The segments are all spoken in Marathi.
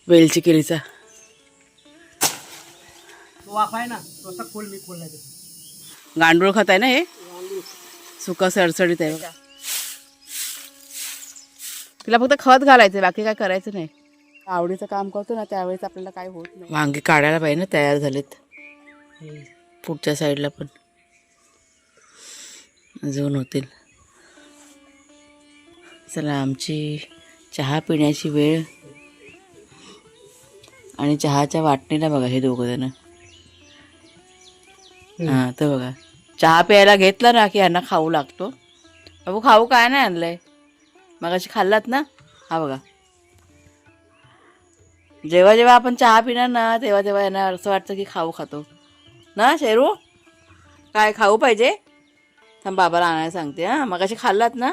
वेलची केळीचा वाफ आहे ना तो खोल मी खोलला गांडूळ खत आहे ना हे, सुका सडसडीत आहे बघा. तिला फक्त खत घालायचं, बाकी काय करायचं नाही. आवडीचं काम करतो ना त्यावेळेस आपल्याला काय होत नाही. वांगे काढायला पाहिजे ना, तयार झालेत पुढच्या साईडला पण अजून होतील. चला, आमची चहा पिण्याची वेळ. आणि चहाच्या वाटणीला बघा हे दोघं जण. हां, तर बघा चहा प्यायला घेतला ना की यांना खाऊ लागतो. बाबू खाऊ काय नाही आणलंय, मगाशी खाल्लात ना. हा बघा, जेव्हा जेव्हा आपण चहा पिणार ना तेव्हा तेव्हा यांना असं वाटतं की खाऊ खातो ना. शेरू काय खाऊ पाहिजे, थांब बाबाला आणायला सांगते. हां, मगाशी खाल्लात ना.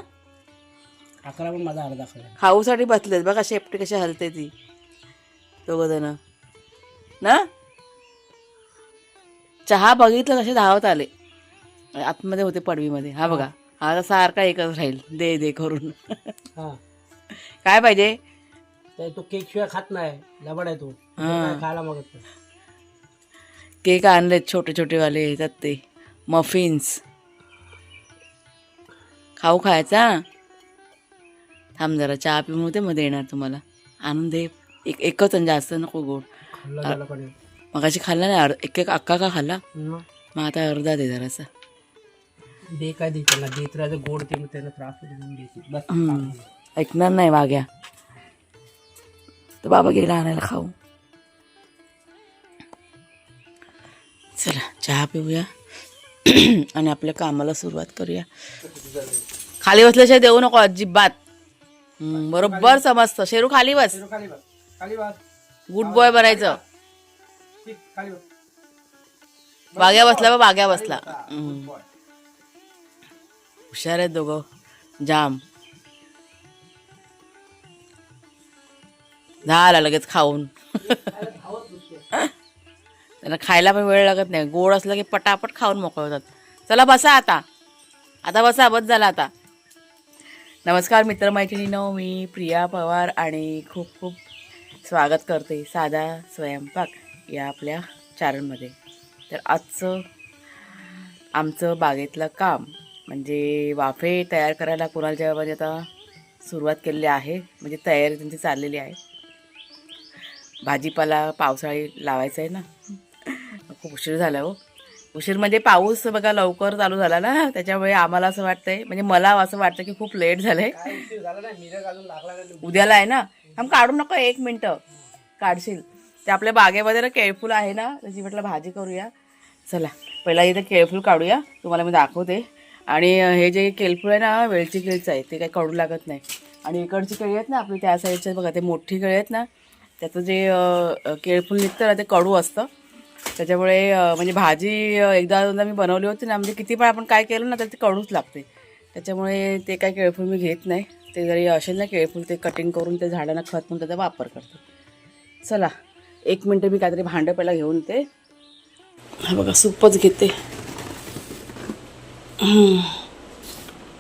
अकरा पण माझा अर्धा खाल्ला. खाऊसाठी बसलेत बघा, शेपटी कशी हलते ती दोघं जण ना. चहा बघितलं कसे धावत आले, आतमध्ये होते पडवीमध्ये. हा बघा, हा सारखा एकच राहील दे दे करून. हा, काय पाहिजे तो केक शिवाय खात नाही, लबड आहे तो. काय खायला मागत नाही. केक आणलेत छोटे छोटे वाले येतात ते मफिन्स. खाऊ खायचा. थांब जरा चहा पिऊन होते मग देणार तुम्हाला, आणून दे. एकच आणि जास्त नको गोड. खाल्ला झाला पाहिजे. मगाशी खाल्ला नाही, एक एक अक्का का खाल्ला. मग आता अर्धा दे जरासा. दे काय दे त्याला, देत राहायचं गोड. ते त्यांना त्रास होतो बस. ऐकणार नाही वाग्या, तर बाबा गेला आणायला खाऊ. चला चहा पिऊया आणि आपल्या कामाला सुरुवात करूया. खाली बसल्याशिवाय देऊ नको अजिबात. बरोबर समजतं. शेरू खाली बस, गुड बॉय बनायचं. बाग्या बसला बा, बाग्या बसला. हुशार आहेत दोघं जाम. झाला लगेच खाऊन. त्यांना खायला पण वेळ लागत नाही, गोड असलं की पटापट खाऊन मोकळे होतात. चला बसा आता, आता बसा, बस झाला आता. नमस्कार मित्रमैत्रिणींनो, मी प्रिया पवार आणि खूप खूप स्वागत करते साधा स्वयंपाक या आपल्या चॅनलमध्ये. तर आजचं आमचं बागेतलं काम म्हणजे वाफे तयार करायला कुणालच्या म्हणजे आता सुरुवात केलेली आहे, म्हणजे तयारी त्यांची चाललेली आहे. भाजीपाला पावसाळी लावायचा आहे ना. खूप उशीर झाला हो. उशीर म्हणजे पाऊस बघा लवकर चालू झाला ना, त्याच्यामुळे आम्हाला असं वाटतंय, म्हणजे मला असं वाटतं की खूप लेट झालंय. उद्याला आहे ना. थांब काढू नको, 1 मिनटं काढशील. ते आपल्या बागेमध्ये ना केळफूल आहे ना, त्याची म्हटलं भाजी करूया. चला पहिला इथे केळफूल काढूया, तुम्हाला मी दाखवते. आणि हे जे केळफूल आहे ना, वेलची केळीचं आहे, ते काही कडू लागत नाही. आणि इकडची केळी आहेत ना आपली त्या साईडचे बघा, ते मोठी केळी आहेत ना, त्याचं जे केळफूल निघतं ना ते कडू असतं. त्याच्यामुळे म्हणजे भाजी एकदा दोनदा मी बनवली होती ना, म्हणजे किती पण आपण काय केलं ना तर ते कडूच लागते. त्याच्यामुळे ते काय केळफूल मी घेत नाही. ते जरी असेल ना केळफूल, ते कटिंग करून ते झाडांना खत म्हणून त्याचा वापर करते. चला 1 मिनटं मी काहीतरी भांडं पहिला घेऊन येते. हा बघा सूपच घेते.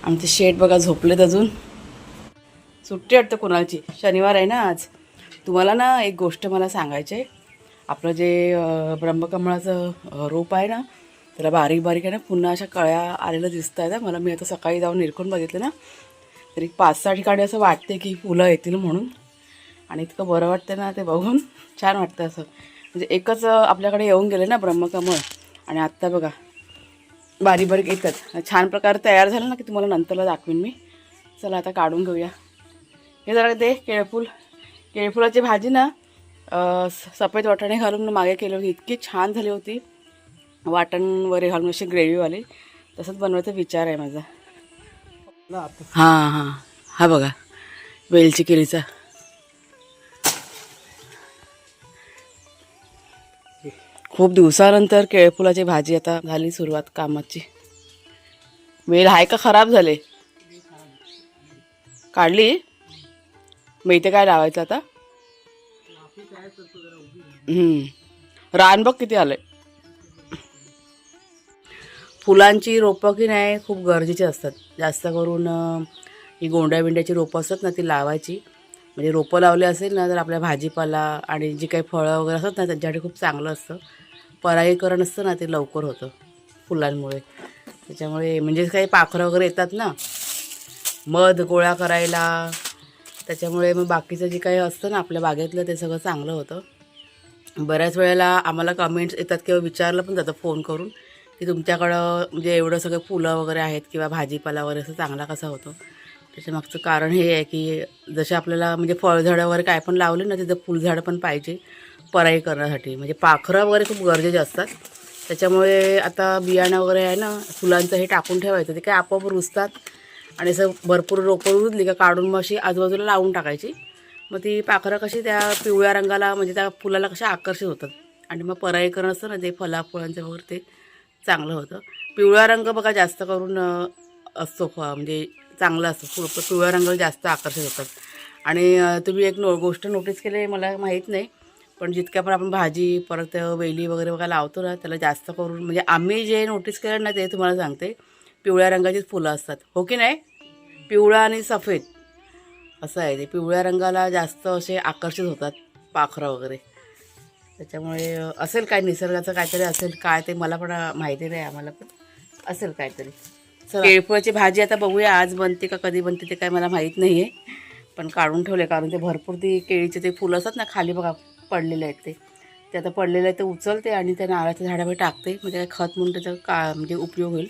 आमचे शेट बघा झोपलेत अजून. सुट्टी वाटतं कोणाची, शनिवार आहे ना आज. तुम्हाला ना एक गोष्ट मला सांगायची आहे. आपलं जे ब्रह्मकमळाचं रोप आहे ना, त्याला बारीक बारीक आहे ना पुन्हा अशा कळ्या आलेल्या दिसत आहेत. मला मी आता सकाळी जाऊन निरखून बघितलं ना, तरी 5-6 ठिकाणी असं वाटते की फुलं येतील म्हणून. आणि इतकं बरं वाटतं ना ते बघून, छान वाटतं असं. म्हणजे एकच आपल्याकडे येऊन गेले ना ब्रह्मकमळ, आणि आत्ता बघा बारीक बारीक येतात. छान प्रकारे तयार झालं ना की तुम्हाला नंतरला दाखवेन मी. चला आता काढून घेऊया. हे जरा ते केळफुलाची भाजी ना सफेद वाटाणे घालून मागे केली होती, इतकी छान झाली होती. वाटण वगैरे घालून अशी ग्रेव्हीवाली, तसंच बनवायचा विचार आहे माझा. हां हां, हा बघा वेलची केळीचा. खूप दिवसानंतर केळफुलाची भाजी आता झाली सुरुवात कामाची. वेल आहे का खराब झाले, काढली. मग इथे काय लावायचं आता. रान बघ किती आलंय. फुलांची रोपं की नाही खूप गरजेची असतात. जास्त करून ही गोंड्या बिंड्याची रोपं असतात ना ती लावायची. म्हणजे रोपं लावले असेल ना तर आपल्या भाजीपाला आणि जी काही फळं वगैरे असतात ना त्यांच्यासाठी खूप चांगलं असतं. परागीकरण असतं ना ते लवकर होतं फुलांमुळे. त्याच्यामुळे म्हणजे काही पाखरं वगैरे येतात ना मध गोळा करायला, त्याच्यामुळे मग बाकीचं जे काही असतं ना आपल्या बागेतलं ते सगळं चांगलं होतं. बऱ्याच वेळेला आम्हाला कमेंट्स येतात किंवा विचारलं पण जातं फोन करून की तुमच्याकडं म्हणजे एवढं सगळं फुलं वगैरे आहेत किंवा भाजीपाला वगैरे असं चांगला कसा होतो. त्याच्यामागचं कारण हे आहे की जसे आपल्याला म्हणजे फळझाडं वगैरे काय पण लावले ना तिथं फुलझाडं पण पाहिजे परागीकरणासाठी. म्हणजे पाखरं वगैरे खूप गरजेचे असतात. त्याच्यामुळे आता बियाणं वगैरे आहे ना फुलांचं हे टाकून ठेवायचं, ते काय आपोआप रुजतात आणि असं भरपूर रोपं रुजली का काढून मग अशी आजूबाजूला लावून टाकायची. मग ती पाखरं कशी त्या पिवळ्या रंगाला म्हणजे त्या फुलाला कशा आकर्षित होतात आणि मग परागीकरण असतं ना ते फुलांचं वगैरे ते चांगलं होतं. पिवळा रंग बघा जास्त करून असतो म्हणजे चांगला असतो. पिवळ्या रंगाला जास्त आकर्षित होतात. आणि तुम्ही एक गोष्ट नोटीस केली मला माहीत नाही, पण जितक्या पण आपण भाजी परत वेली वगैरे बघा लावतो ना त्याला जास्त करून म्हणजे आम्ही जे नोटीस केलं ना ते तुम्हाला सांगते, पिवळ्या रंगाचीच फुलं असतात. हो की नाही? पिवळा आणि सफेद असं आहे ते. पिवळ्या रंगाला जास्त असे आकर्षित होतात पाखरं वगैरे. त्याच्यामुळे असेल काय निसर्गाचं काहीतरी असेल काय ते मला पण माहिती नाही, आम्हाला पण असेल काहीतरी. केळफुलाची भाजी आता बघूया आज बनते का कधी बनते ते काय मला माहीत नाही आहे, पण काढून ठेवले कारण ते भरपूर ती केळीचे ते फुलं असतात ना खाली बघा पडलेले आहेत ते आता पडलेले आहेत ते उचलते आणि त्या नारळाच्या झाडावर टाकते. म्हणजे काय खत म्हणून त्याचा म्हणजे उपयोग होईल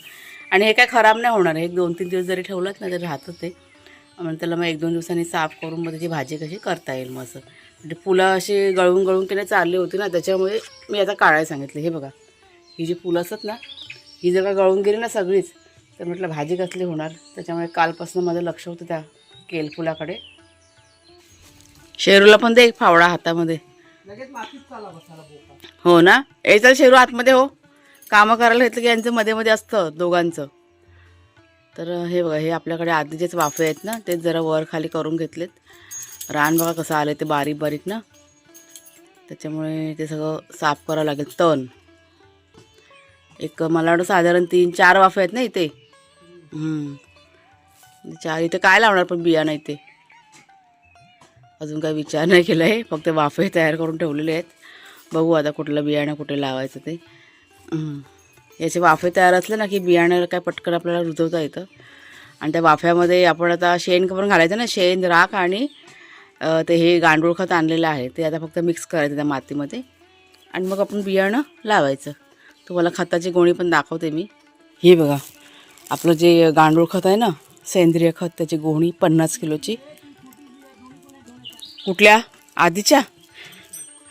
आणि हे काय खराब नाही होणार आहे. 1-2-3 दिवस जरी ठेवलं ना तरी राहतं ते. मग त्याला मग 1-2 दिवसांनी साफ करून मग त्याची भाजी कशी करता येईल. मग असं म्हणजे फुलं अशी गळून की नाही चालली होती ना त्याच्यामुळे मी आता काढायला सांगितलं. हे बघा ही जी फुलं असतात ना ही जर का गळून गेली ना सगळीच तर म्हटलं भाजी कसली होणार. त्याच्यामुळे कालपासून माझं लक्ष होतं त्या केळफुलाकडे. शेरूला पण दे एक फावडा हातामध्ये. लगेच मातीत चाला बसायला बोका. हो ना. चल शेरू आतमध्ये हो. कामं करायला घेतलं की यांचं मध्ये मध्ये असतं दोघांचं. तर हे बघा हे आपल्याकडे आधीचेच वाफे आहेत ना तेच जरा वर खाली करून घेतलेत. रान बघा कसं आलं ते बारीक बारीक ना, त्याच्यामुळे ते सगळं साफ करावं लागेल. तण एक मला वाटतं साधारण 3-4 वाफे आहेत ना इथे. 4 इथे काय लावणार पण बिया नाही ते अजून काही विचार नाही केला आहे. फक्त वाफे तयार करून ठेवलेले आहेत. बघू आता कुठलं बियाणं कुठे लावायचं ते. याचे वाफे तयार असले ना की बियाणं काय पटकन आपल्याला रुजवता येतं. आणि त्या वाफ्यामध्ये आपण आता शेण पण घालायचं ना, शेण राख आणि ते हे गांडूळ खत आणलेलं आहे ते आता फक्त मिक्स करायचं त्या मातीमध्ये आणि मग आपण बियाणं लावायचं. तुम्हाला खताची गोणी पण दाखवते मी. हे बघा आपलं जे गांडूळ खत आहे ना सेंद्रिय खत त्याची गोणी 50 किलोची. कुठल्या आधीच्या?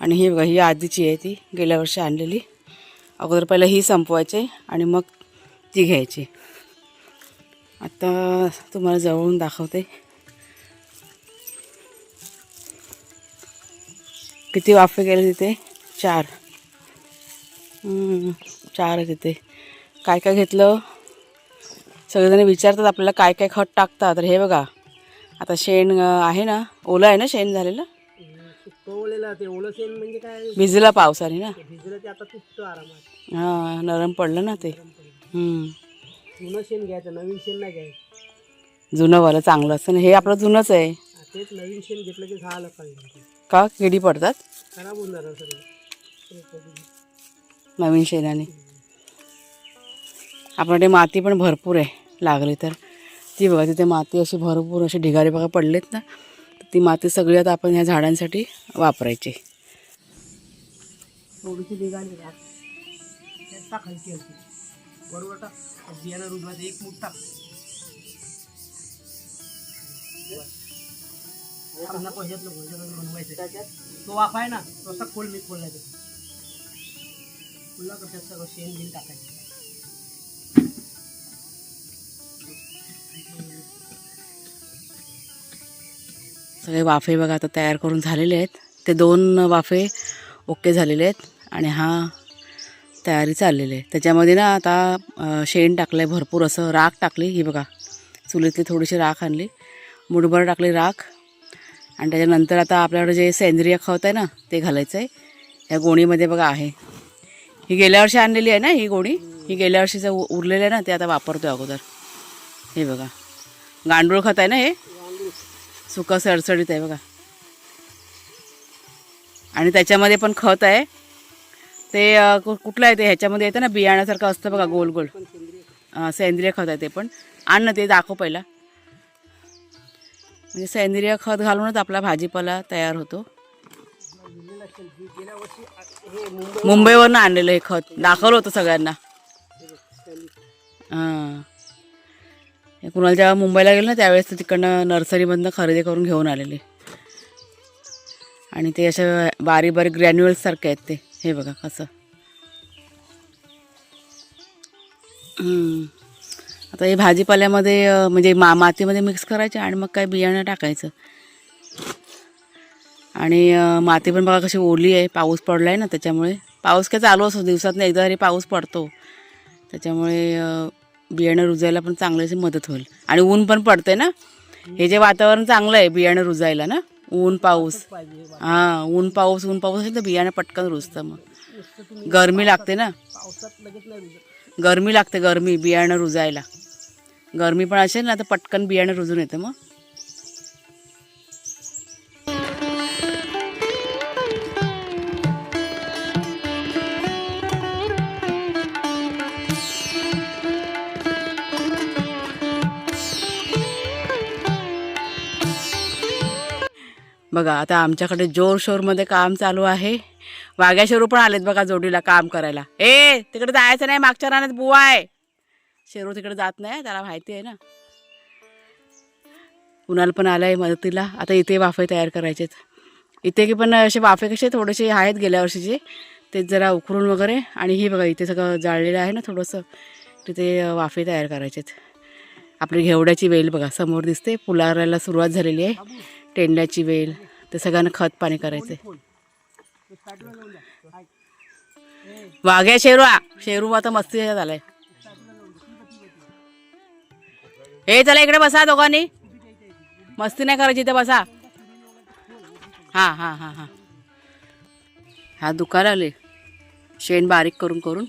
आणि ही बघा ही आधीची आहे, ती गेल्या वर्षी आणलेली. अगोदर पहिलं ही संपवायची आणि मग ती घ्यायची. आता तुम्हाला जवळून दाखवते किती वाफे गेले तिथे. 4 आहे तिथे. काय काय घेतलं सगळेजण विचारतात आपल्याला काय काय खत टाकतात. तर हे बघा आता शेण आहे ना, ओलं आहे ना शेण झालेलं, सुकवलेलं ते ओलं शेण म्हणजे काय भिजलं पावसाने ना, भिजलं ते आता तुटतं आरामात. हां नरम पडलं ना ते. जुनं शेण घ्यायचं, नवीन शेण नाही घ्यायचं. जुनंवालं चांगलं असतं ना, हे आपलं जुनंच आहे. तेच नवीन शेण घेतलं की झालं पाहिजे. का किडी पडतात खराब होऊन जाणार सगळं नवीन शेणाने. आपल्याकडे माती पण भरपूर आहे लागली तर. ती बघा तिथे माती अशी भरपूर अशी ढिगारे बघा पडलेत ना, ती माती सगळी आता आपण ह्या झाडांसाठी वापरायची. थोडीशी ढिगारी टाकायची होती बरोबर. टाक बियाणं रुजवायचं एक मूठ टाक. बनवायचं तो वाफ आहे ना तो असा खोल मी खोलायचं. फुला कशात सगळं शेण बिन टाकायचं. सगळे वाफे बघा आता तयार करून झालेले आहेत. ते 2 वाफे ओके झालेले आहेत आणि हा तयारी चाललेली आहे. त्याच्यामध्ये ना आता शेण टाकलं आहे भरपूर, असं राख टाकली. ही बघा चुलीतली थोडीशी राख आणली, मुठभर टाकली राख. आणि त्याच्यानंतर आता आपल्याकडे जे सेंद्रिय खत आहे ना ते घालायचं आहे. ह्या गोणीमध्ये बघा आहे, ही गेल्या वर्षी आणलेली आहे ना ही गोणी. ही गेल्या वर्षीचं उरलेलं आहे ना ते आता वापरतो आहे अगोदर. हे बघा गांडूळ खत आहे ना, हे सुकं सडसडीत आहे बघा. आणि त्याच्यामध्ये पण खत आहे ते कुठलं आहे ते ह्याच्यामध्ये येतं ना बियाण्यासारखं असतं बघा गोल गोल. सेंद्रिय खत आहे ते पण. आण ना ते दाखव पहिला. म्हणजे सेंद्रिय खत घालूनच आपला भाजीपाला तयार होतो. मुंबईवरून आणलेलं हे खत दाखवलं होतं सगळ्यांना. हां, कुणाला जेव्हा मुंबईला गेलं ना त्यावेळेस ते तिकडनं नर्सरीमधनं खरेदी करून घेऊन आलेले. आणि ते असे बारीक बारीक ग्रॅन्युअल्स सारखे आहेत ते. हे बघा कसं. आता हे भाजीपाल्यामध्ये म्हणजे मातीमध्ये मिक्स करायचे आणि मग काय बियाणं टाकायचं. आणि माती पण बघा कशी ओली आहे. पाऊस पडला आहे ना त्याच्यामुळे. पाऊस काय चालू असतो दिवसातनं एकदा तरी पाऊस पडतो. त्याच्यामुळे बियाणं रुजायला पण चांगल्याची मदत होईल. आणि ऊन पण पडते ना. हे जे वातावरण चांगलं आहे बियाणं रुजायला ना. ऊन पाऊस. हां, ऊन पाऊस असेल तर बियाणं पटकन रुजतं. मग गरमी लागते ना. गरमी लागते बियाणं रुजायला. गरमी पण असेल ना तर पटकन बियाणं रुजून येतं मग. बघा आता आमच्याकडे जोरशोरमध्ये काम चालू आहे. वाघ्या शेरू पण आलेत बघा जोडीला काम करायला. तिकडे जायचं नाही, मागच्या रानात बुवा आहे. शेरू तिकडे जात नाही, त्याला माहिती आहे ना. कुणाल पण आलाय मदतीला. आता इथे वाफे तयार करायचेत. इथे की पण असे वाफे कसे थोडेसे आहेत गेल्या वर्षीचे, ते जरा उकरून वगैरे. आणि ही बघा इथे सगळं जाळलेलं आहे ना थोडंसं, तिथे वाफे तयार करायचेत. आपली घेवड्याची वेल बघा समोर दिसते, फुलारायला सुरुवात झालेली आहे. टेंड्याची वेल, ते सगळ्यांना खत पाणी करायचंय. वाघ्या शेरू आता मस्ती झालाय. चला इकडे बसा दोघांनी, मस्ती नाही करायची, इथे बसा. हां हां हां हां हा दुकान आले शेण बारीक करून करून.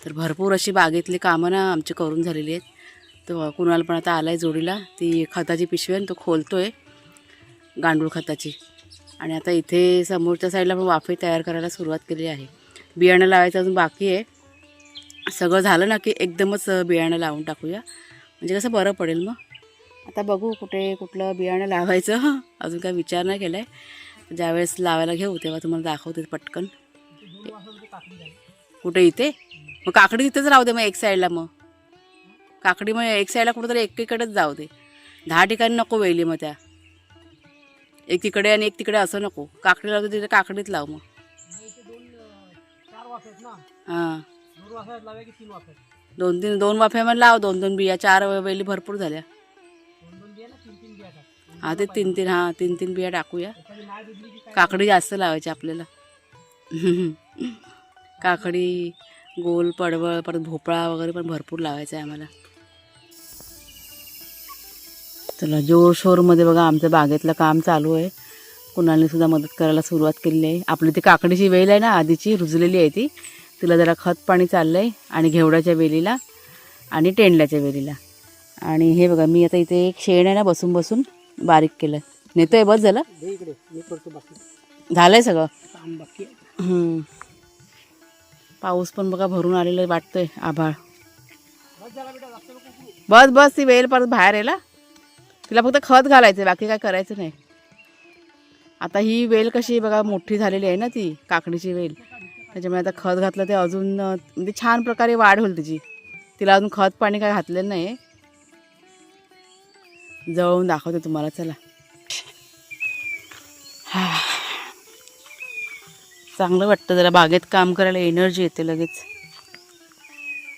तर भरपूर अशी बागेतली कामं ना आमची करून झालेली आहेत. तर कुणाला पण आता आलाय जोडीला. ती खताची पिशवी आहे तो खोलतोय, गांडूळ खताची. आणि आता इथे समोरच्या साईडला पण वाफे तयार करायला सुरुवात केली आहे. बियाणं लावायचं अजून बाकी आहे. सगळं झालं ना की एकदमच बियाणं लावून टाकूया, म्हणजे कसं बरं पडेल. मग आता बघू कुठलं बियाणं लावायचं. अजून काय विचार नाही केला आहे. ज्यावेळेस लावायला घेऊ तेव्हा तुम्हाला दाखवते पटकन. कुठे इथे? मग काकडी तिथेच राहू दे मग एक साईडला. मग काकडी मग एक साईडला कुठंतरी एकीकडेच जाऊ दे. 10 ठिकाणी नको वेली. मग त्या एक तिकडे आणि एक तिकडे असं नको. काकडी लावतो तिथे काकडीत लाव मग. हां, 2 वाफ्यामध्ये लाव. 2 बिया. 4 वेली भरपूर झाल्या. हां ते 3 हां 3 बिया टाकूया. काकडी जास्त लावायची आपल्याला. काकडी, गोल, पडवळ, परत भोपळा वगैरे पण भरपूर लावायचा आहे आम्हाला. चला जोरशोरमध्ये बघा आमच्या बागेतलं काम चालू आहे. कुणालने सुद्धा मदत करायला सुरुवात केलेली आहे. आपली ती काकडीची वेल आहे ना आधीची रुजलेली आहे ती, तिला जरा खत पाणी चाललं आहे. आणि घेवड्याच्या वेलीला आणि टेंडल्याच्या वेलीला. आणि हे बघा मी आता इथे एक शेण आहे ना बसून बसून बारीक केलं. नेतोय बस झालं, झालंय सगळं. पाऊस पण बघा भरून आलेलं वाटतंय, आभाळ. बस ती वेल परत बाहेर यायला. तिला फक्त खत घालायचं, बाकी काय करायचं नाही. आता ही वेल कशी बघा मोठी झालेली आहे ना ती काकडीची वेल, त्याच्यामुळे आता खत घातलं ते अजून म्हणजे छान प्रकारे वाढ होईल तिची. तिला अजून खत पाणी काय घातलेलं नाही. जवळून दाखवते तुम्हाला. चला चांगलं वाटतं जरा बागेत काम करायला, एनर्जी येते लगेच.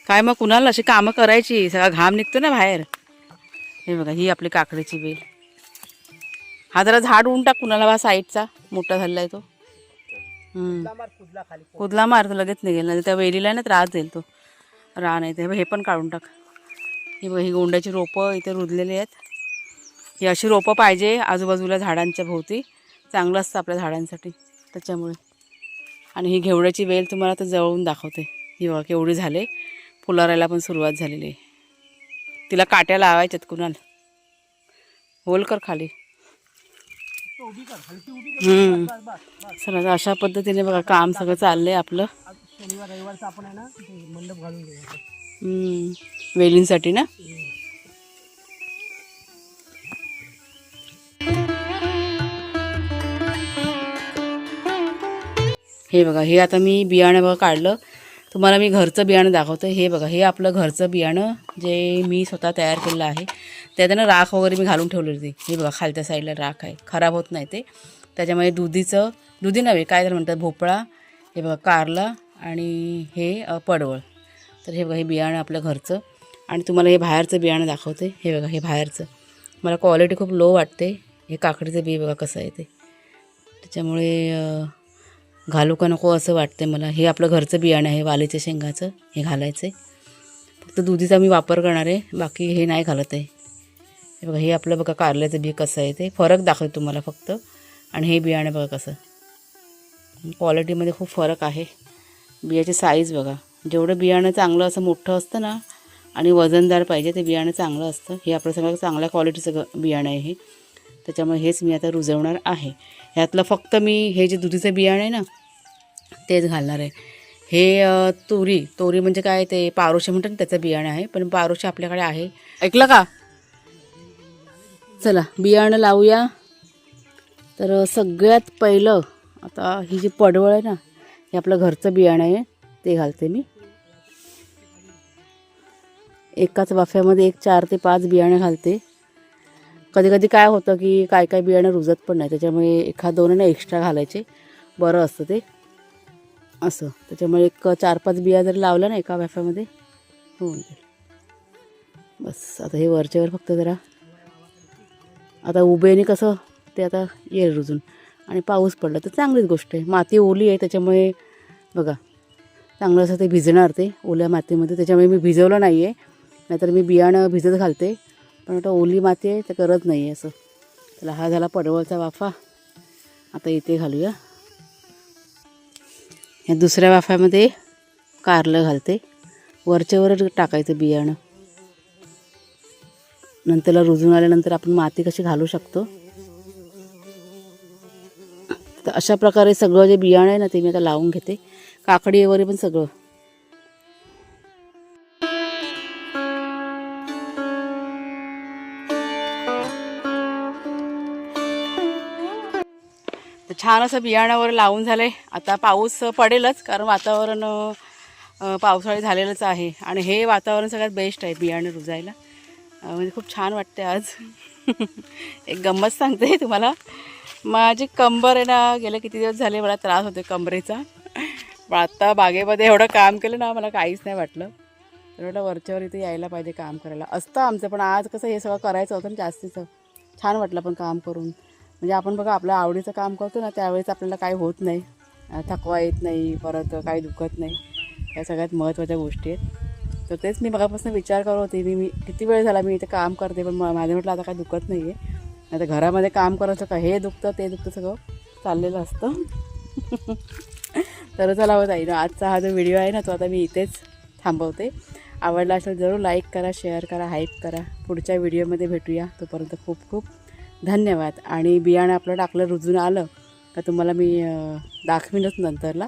काय मग कुणाला अशी कामं करायची, सगळा घाम निघतो ना बाहेर. हे बघा ही आपली काकडीची वेल. हा जरा झाड उडून टाक कुणाला बा साईडचा, मोठा झालेला आहे तो. कुदला मार, लगेच निघेल ना. त्या वेलीला ना त्रास देईल तो. रान आहे ते. हे पण काढून टाक. ही गोंड्याची रोपं इथे रुजलेली आहेत. ही अशी रोपं पाहिजे आजूबाजूला झाडांच्या भोवती, चांगलं असतं आपल्या झाडांसाठी त्याच्यामुळे. आणि ही घेवड्याची वेल तुम्हाला तर जवळून दाखवते. ही बघा केवढी झाले, फुलारायला पण सुरुवात झालेली आहे. तिला काट्या लावायच्यात कुणाल. होल कर खाली. उभी कर, हलकी उभी कर. हम्म. बस बस बस. चला आता अशा पद्धतीने बघा काम सगळं चाललंय आपलं. आज शनिवार रविवारचा आपण आहे ना ते मंडप घालून घेऊया. वेलींसाठी ना. हे बघा हे आता मी बियाणं बघा काढलं. तुम्हाला मी घरचं बियाणं दाखवतो. हे बघा हे आपलं घरचं बियाणं जे मी स्वतः तयार केलेलं आहे. त्यात ना राख वगैरे मी घालून ठेवलेली होती. हे बघा खालच्या साईडला राख आहे, खराब होत नाही ते. त्याच्यामध्ये दुधी नव्हे काय त्याला म्हणतात, भोपळा, हे बघा कारला आणि हे पडवळ. तर हे बघा हे बियाणं आपलं घरचं. आणि तुम्हाला हे बाहेरचं बियाणं दाखवते. हे बघा हे बाहेरचं मला क्वालिटी खूप लो वाटते. हे काकडीचं बी बघा कसं आहे ते, त्याच्यामुळे घालू का नको असं वाटते मला. हे आपलं घरचं बियाणं आहे वालीच्या शेंगाचं, हे घालायचं आहे. फक्त दुधीचा मी वापर करणार आहे, बाकी हे नाही घालत आहे. हे बघा हे आपलं बघा कारल्याचं बी कसं आहे ते फरक दाखवते तुम्हाला फक्त. आणि हे बियाणं बघा कसं, क्वालिटीमध्ये खूप फरक आहे. बियाची साईज बघा, जेवढं बियाणं चांगलं असं मोठं असतं ना आणि वजनदार पाहिजे ते बियाणं चांगलं असतं. हे आपलं सगळं चांगल्या क्वालिटीचं बियाणं आहे हे. त्याच्यामुळे हेच मी आता रुजवणार आहे. ह्यातलं फक्त मी हे जे दुधीचं बियाणं आहे ना तेच घालणार आहे. हे तोरी म्हणजे काय ते पारोशे म्हणतात त्याचं बियाणं आहे, पण पारोशे आपल्याकडे आहे. ऐकलं का? चला बियाणं लावूया. तर सगळ्यात पहिलं आता ही जी पडवळ आहे ना हे आपलं घरचं बियाणं आहे ते घालते मी. एकाच वाफ्यामध्ये 4 ते 5 बियाणं घालते. कधी कधी काय होतं की काय बियाणं रुजत पण नाही, त्याच्यामुळे एखाद दोन ना एक्स्ट्रा घालायचे, बरं असतं ते असं. त्याच्यामुळे 4-5 बिया जर लावल्या ना एका वाफ्यामध्ये होऊन जाईल. बस आता हे वरच्यावर फक्त जरा आता उभेने कसं ते आता येईल रुजून. आणि पाऊस पडला तर चांगलीच गोष्ट आहे. माती ओली आहे त्याच्यामुळे बघा चांगलं असं ते भिजणार ते ओल्या मातीमध्ये. त्याच्यामुळे मी भिजवलं नाही आहे, नाहीतर मी बियाणं भिजत घालते. पण आता ओली माती आहे तर करत नाही आहे असं. त्याला हा झाला पडवळचा वाफा. आता इथे घालूया. या दुसऱ्या वाफ्यामध्ये कारलं घालते. वरच्यावर टाकायचं बियाणं, नंतरला रुजून आल्यानंतर आपण माती कशी घालू शकतो. तर अशा प्रकारे सगळं जे बियाणं आहे ना ते मी आता लावून घेते. काकडी वगैरे पण सगळं. तर छान असं बियाणावर लावून झालं आहे. आता पाऊस पडेलच कारण वातावरण पावसाळी झालेलंच आहे. आणि हे वातावरण सगळ्यात बेस्ट आहे बियाणं रुजायला. म्हणजे खूप छान वाटते आज. एक गंमत सांगते तुम्हाला. माझी कंबर आहे ना गेले किती दिवस झाले मला त्रास होते कमरेचा. पण आत्ता बागेमध्ये एवढं काम केलं ना मला काहीच नाही वाटलं. तर म्हटलं वरच्यावर इथे यायला पाहिजे काम करायला. असतं आमचं, पण आज कसं हे सगळं करायचं होतं ना जास्तीचं. छान वाटलं पण काम करून. म्हणजे आपण बघा आपल्या आवडीचं काम करतो ना त्यावेळेस आपल्याला काही होत नाही, थकवा येत नाही, परत काही दुखत नाही. या सगळ्यात महत्त्वाच्या गोष्टी आहेत. तर तेच मी बघापासून विचार करत होते. मी किती वेळ झाला मी इथे काम करते, पण माझं म्हटलं आता काही दुखत नाही आहे. नाही तर घरामध्ये काम करायचं का हे दुखतं ते दुखतं सगळं चाललेलं असतं. तर चला होत आहे ना आजचा हा जो व्हिडिओ आहे ना तो आता मी इथेच थांबवते. आवडला असेल जरूर लाईक करा, शेअर करा, हाईप करा. पुढच्या व्हिडिओमध्ये भेटूया. तोपर्यंत खूप खूप धन्यवाद. आणि बियाणं आपलं टाकलं रुजून आलं का तुम्हाला मी दाखवीनच नंतरला.